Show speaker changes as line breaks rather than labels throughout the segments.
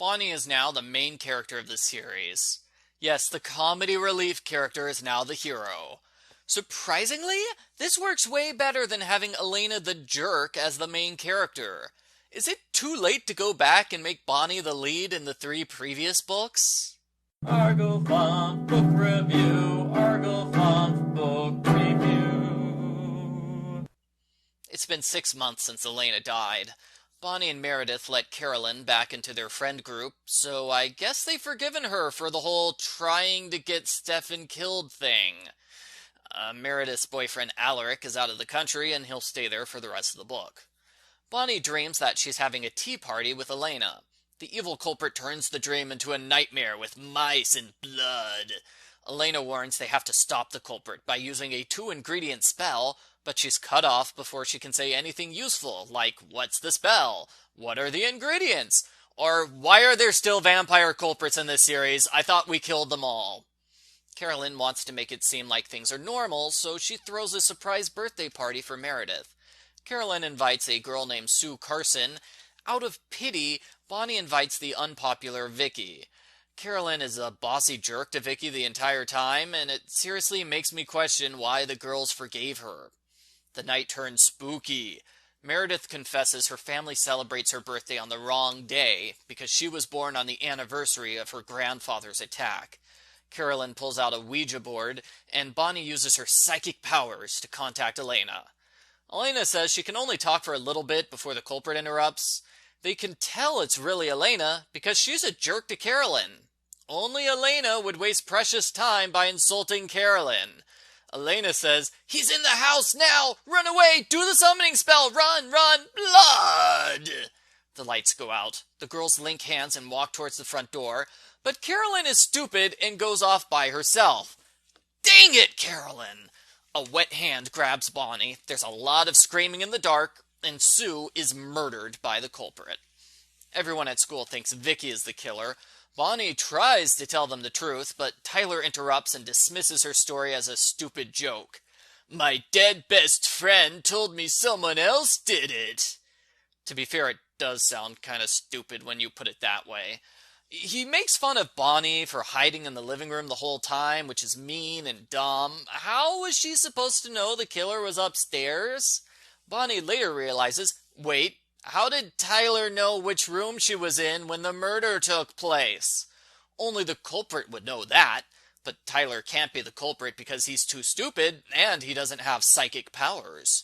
Bonnie is now the main character of the series. Yes, the comedy relief character is now the hero. Surprisingly, this works way better than having Elena the jerk as the main character. Is it too late to go back and make Bonnie the lead in the 3 previous books?
Argo Font Book Review, Argo Font Book Review.
It's been 6 months since Elena died. Bonnie and Meredith let Carolyn back into their friend group, so I guess they've forgiven her for the whole trying to get Stefan killed thing. Meredith's boyfriend Alaric is out of the country, and he'll stay there for the rest of the book. Bonnie dreams that she's having a tea party with Elena. The evil culprit turns the dream into a nightmare with mice and blood. Elena warns they have to stop the culprit by using a 2-ingredient spell, but she's cut off before she can say anything useful, like, what's the spell? What are the ingredients? Or, why are there still vampire culprits in this series? I thought we killed them all. Carolyn wants to make it seem like things are normal, so she throws a surprise birthday party for Meredith. Carolyn invites a girl named Sue Carson. Out of pity, Bonnie invites the unpopular Vicky. Carolyn is a bossy jerk to Vicky the entire time, and it seriously makes me question why the girls forgave her. The night turns spooky. Meredith confesses her family celebrates her birthday on the wrong day because she was born on the anniversary of her grandfather's attack. Carolyn pulls out a Ouija board, and Bonnie uses her psychic powers to contact Elena. Elena says she can only talk for a little bit before the culprit interrupts. They can tell it's really Elena because she's a jerk to Carolyn. Only Elena would waste precious time by insulting Carolyn. Elena says, "He's in the house now! Run away! Do the summoning spell! Run! Run! Blood!" The lights go out. The girls link hands and walk towards the front door, but Carolyn is stupid and goes off by herself. Dang it, Carolyn! A wet hand grabs Bonnie. There's a lot of screaming in the dark, and Sue is murdered by the culprit. Everyone at school thinks Vicky is the killer. Bonnie tries to tell them the truth, but Tyler interrupts and dismisses her story as a stupid joke. "My dead best friend told me someone else did it." To be fair, it does sound kind of stupid when you put it that way. He makes fun of Bonnie for hiding in the living room the whole time, which is mean and dumb. How was she supposed to know the killer was upstairs? Bonnie later realizes, wait, how did Tyler know which room she was in when the murder took place? Only the culprit would know that, but Tyler can't be the culprit because he's too stupid and he doesn't have psychic powers.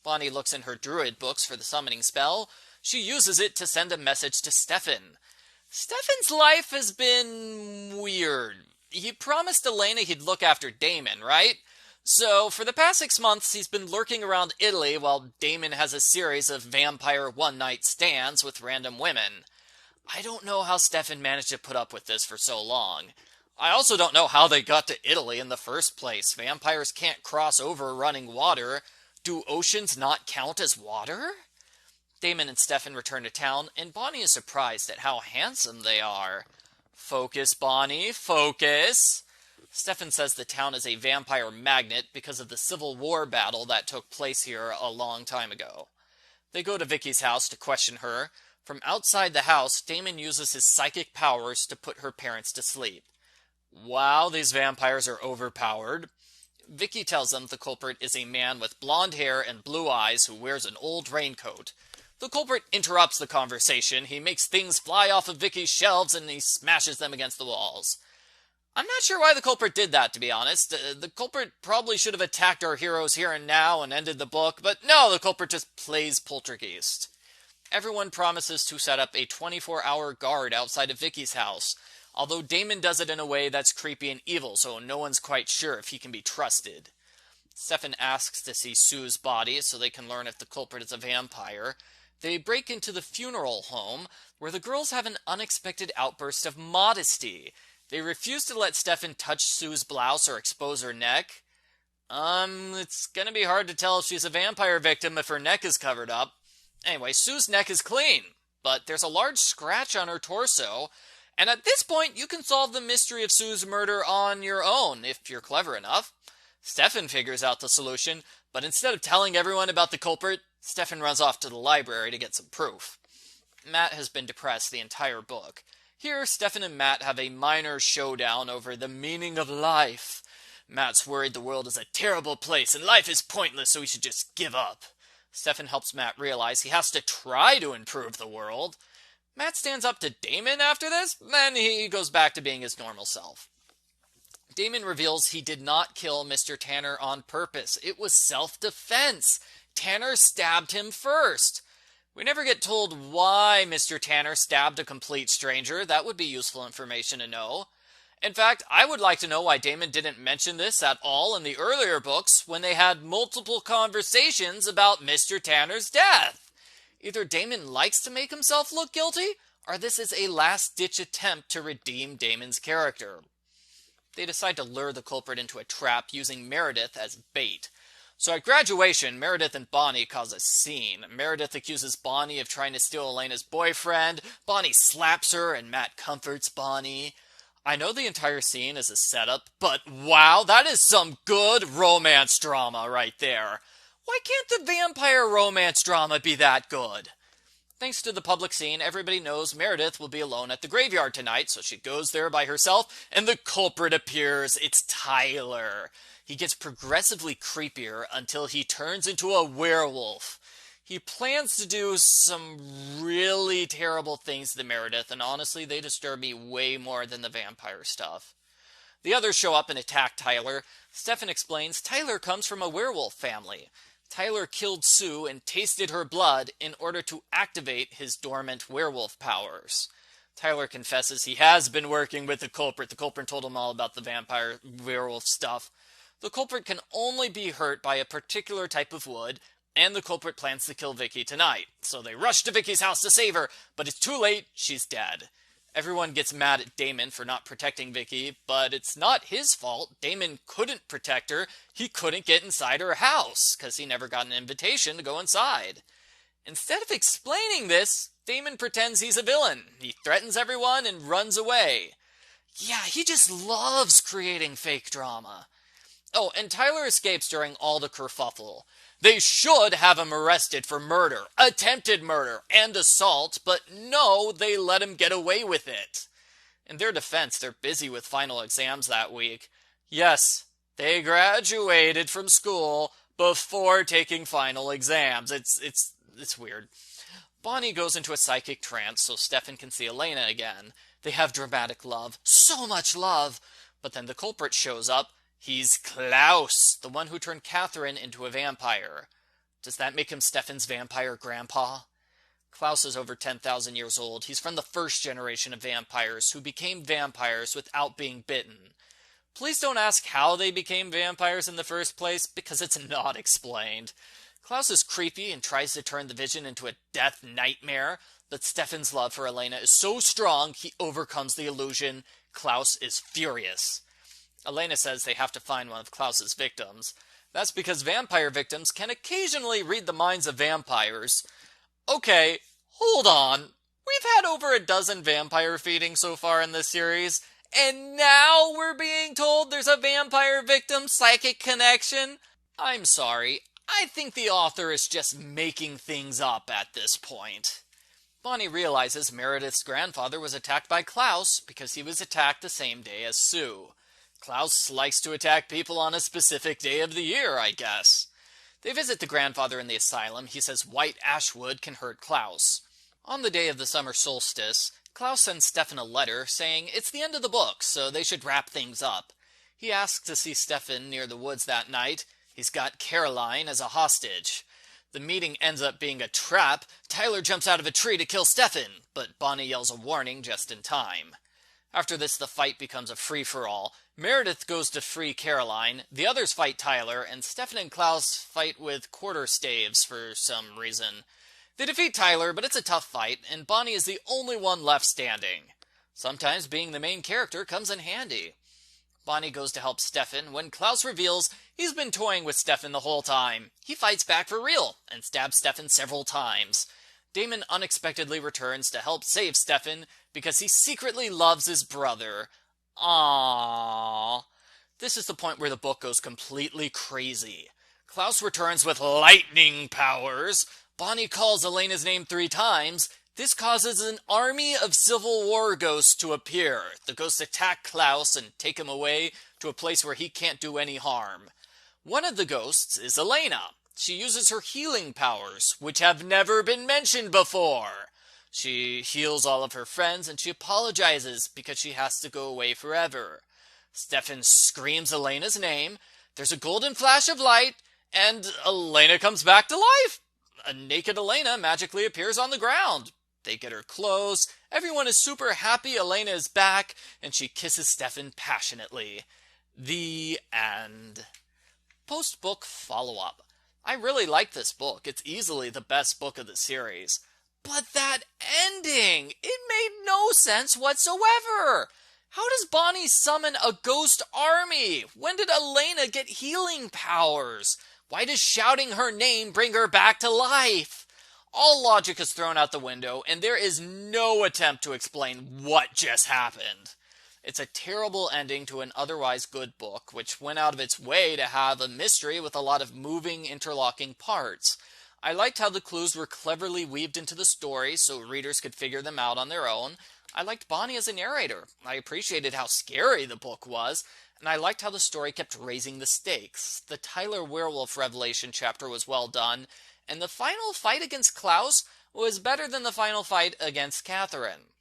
Bonnie looks in her druid books for the summoning spell. She uses it to send a message to Stefan. Stefan's life has been weird. He promised Elena he'd look after Damon, right? So, for the past 6 months, he's been lurking around Italy while Damon has a series of vampire one-night stands with random women. I don't know how Stefan managed to put up with this for so long. I also don't know how they got to Italy in the first place. Vampires can't cross over running water. Do oceans not count as water? Damon and Stefan return to town, and Bonnie is surprised at how handsome they are. Focus, Bonnie, focus! Stefan says the town is a vampire magnet because of the Civil War battle that took place here a long time ago. They go to Vicky's house to question her. From outside the house, Damon uses his psychic powers to put her parents to sleep. Wow, these vampires are overpowered. Vicky tells them the culprit is a man with blonde hair and blue eyes who wears an old raincoat. The culprit interrupts the conversation. He makes things fly off of Vicky's shelves and he smashes them against the walls. I'm not sure why the culprit did that, to be honest. The culprit probably should have attacked our heroes here and now and ended the book, but no, the culprit just plays poltergeist. Everyone promises to set up a 24-hour guard outside of Vicky's house, although Damon does it in a way that's creepy and evil, so no one's quite sure if he can be trusted. Stefan asks to see Sue's body so they can learn if the culprit is a vampire. They break into the funeral home, where the girls have an unexpected outburst of modesty. They refuse to let Stefan touch Sue's blouse or expose her neck. It's gonna be hard to tell if she's a vampire victim if her neck is covered up. Anyway, Sue's neck is clean, but there's a large scratch on her torso, and at this point you can solve the mystery of Sue's murder on your own, if you're clever enough. Stefan figures out the solution, but instead of telling everyone about the culprit, Stefan runs off to the library to get some proof. Matt has been depressed the entire book. Here, Stefan and Matt have a minor showdown over the meaning of life. Matt's worried the world is a terrible place and life is pointless, so he should just give up. Stefan helps Matt realize he has to try to improve the world. Matt stands up to Damon after this, then he goes back to being his normal self. Damon reveals he did not kill Mr. Tanner on purpose. It was self-defense. Tanner stabbed him first. We never get told why Mr. Tanner stabbed a complete stranger. That would be useful information to know. In fact, I would like to know why Damon didn't mention this at all in the earlier books when they had multiple conversations about Mr. Tanner's death. Either Damon likes to make himself look guilty, or this is a last-ditch attempt to redeem Damon's character. They decide to lure the culprit into a trap using Meredith as bait. So at graduation, Meredith and Bonnie cause a scene. Meredith accuses Bonnie of trying to steal Elena's boyfriend. Bonnie slaps her, and Matt comforts Bonnie. I know the entire scene is a setup, but wow, that is some good romance drama right there. Why can't the vampire romance drama be that good? Thanks to the public scene, everybody knows Meredith will be alone at the graveyard tonight, so she goes there by herself, and the culprit appears. It's Tyler. He gets progressively creepier until he turns into a werewolf. He plans to do some really terrible things to Meredith, and honestly, they disturb me way more than the vampire stuff. The others show up and attack Tyler. Stefan explains Tyler comes from a werewolf family. Tyler killed Sue and tasted her blood in order to activate his dormant werewolf powers. Tyler confesses he has been working with the culprit. The culprit told him all about the vampire werewolf stuff. The culprit can only be hurt by a particular type of wood, and the culprit plans to kill Vicky tonight. So they rush to Vicky's house to save her, but it's too late, she's dead. Everyone gets mad at Damon for not protecting Vicky, but it's not his fault. Damon couldn't protect her. He couldn't get inside her house, because he never got an invitation to go inside. Instead of explaining this, Damon pretends he's a villain. He threatens everyone and runs away. Yeah, he just loves creating fake drama. Oh, and Tyler escapes during all the kerfuffle. They should have him arrested for murder, attempted murder, and assault, but no, they let him get away with it. In their defense, they're busy with final exams that week. Yes, they graduated from school before taking final exams. It's weird. Bonnie goes into a psychic trance so Stefan can see Elena again. They have dramatic love, so much love, but then the culprit shows up. He's Klaus, the one who turned Catherine into a vampire. Does that make him Stefan's vampire grandpa? Klaus is over 10,000 years old. He's from the first generation of vampires who became vampires without being bitten. Please don't ask how they became vampires in the first place, because it's not explained. Klaus is creepy and tries to turn the vision into a death nightmare, but Stefan's love for Elena is so strong he overcomes the illusion. Klaus is furious. Elena says they have to find one of Klaus's victims. That's because vampire victims can occasionally read the minds of vampires. Okay, hold on. We've had over a dozen vampire feedings so far in this series, and now we're being told there's a vampire victim psychic connection? I'm sorry. I think the author is just making things up at this point. Bonnie realizes Meredith's grandfather was attacked by Klaus because he was attacked the same day as Sue. Klaus likes to attack people on a specific day of the year, I guess. They visit the grandfather in the asylum. He says white ashwood can hurt Klaus. On the day of the summer solstice, Klaus sends Stefan a letter saying it's the end of the book, so they should wrap things up. He asks to see Stefan near the woods that night. He's got Caroline as a hostage. The meeting ends up being a trap. Tyler jumps out of a tree to kill Stefan, but Bonnie yells a warning just in time. After this, the fight becomes a free-for-all. Meredith goes to free Caroline, the others fight Tyler, and Stefan and Klaus fight with quarterstaves for some reason. They defeat Tyler, but it's a tough fight, and Bonnie is the only one left standing. Sometimes being the main character comes in handy. Bonnie goes to help Stefan when Klaus reveals he's been toying with Stefan the whole time. He fights back for real and stabs Stefan several times. Damon unexpectedly returns to help save Stefan because he secretly loves his brother. Aww. This is the point where the book goes completely crazy. Klaus returns with lightning powers. Bonnie calls Elena's name 3 times. This causes an army of Civil War ghosts to appear. The ghosts attack Klaus and take him away to a place where he can't do any harm. One of the ghosts is Elena. She uses her healing powers, which have never been mentioned before. She heals all of her friends and she apologizes because she has to go away forever. Stefan screams Elena's name, there's a golden flash of light, and Elena comes back to life. A naked Elena magically appears on the ground. They get her clothes, everyone is super happy Elena is back, and she kisses Stefan passionately. The end. Post-book follow-up. I really like this book. It's easily the best book of the series. But that ending! It made no sense whatsoever! How does Bonnie summon a ghost army? When did Elena get healing powers? Why does shouting her name bring her back to life? All logic is thrown out the window, and there is no attempt to explain what just happened. It's a terrible ending to an otherwise good book, which went out of its way to have a mystery with a lot of moving, interlocking parts. I liked how the clues were cleverly weaved into the story so readers could figure them out on their own. I liked Bonnie as a narrator. I appreciated how scary the book was, and I liked how the story kept raising the stakes. The Tyler werewolf revelation chapter was well done, and the final fight against Klaus was better than the final fight against Catherine.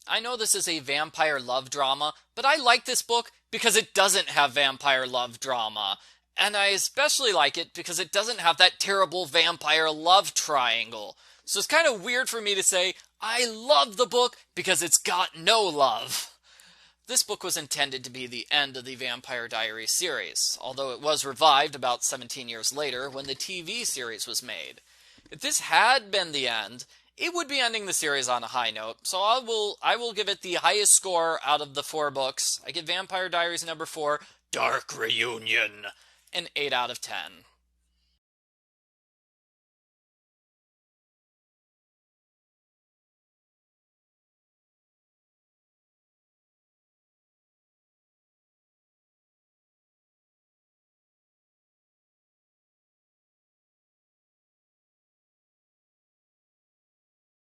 I know this is a vampire love drama, but I like this book because it doesn't have vampire love drama. And I especially like it because it doesn't have that terrible vampire love triangle. So it's kind of weird for me to say, I love the book because it's got no love. This book was intended to be the end of the Vampire Diaries series, although it was revived about 17 years later when the TV series was made. If this had been the end, it would be ending the series on a high note, so I will give it the highest score out of the 4 books. I give Vampire Diaries number 4, Dark Reunion, an 8 out of 10.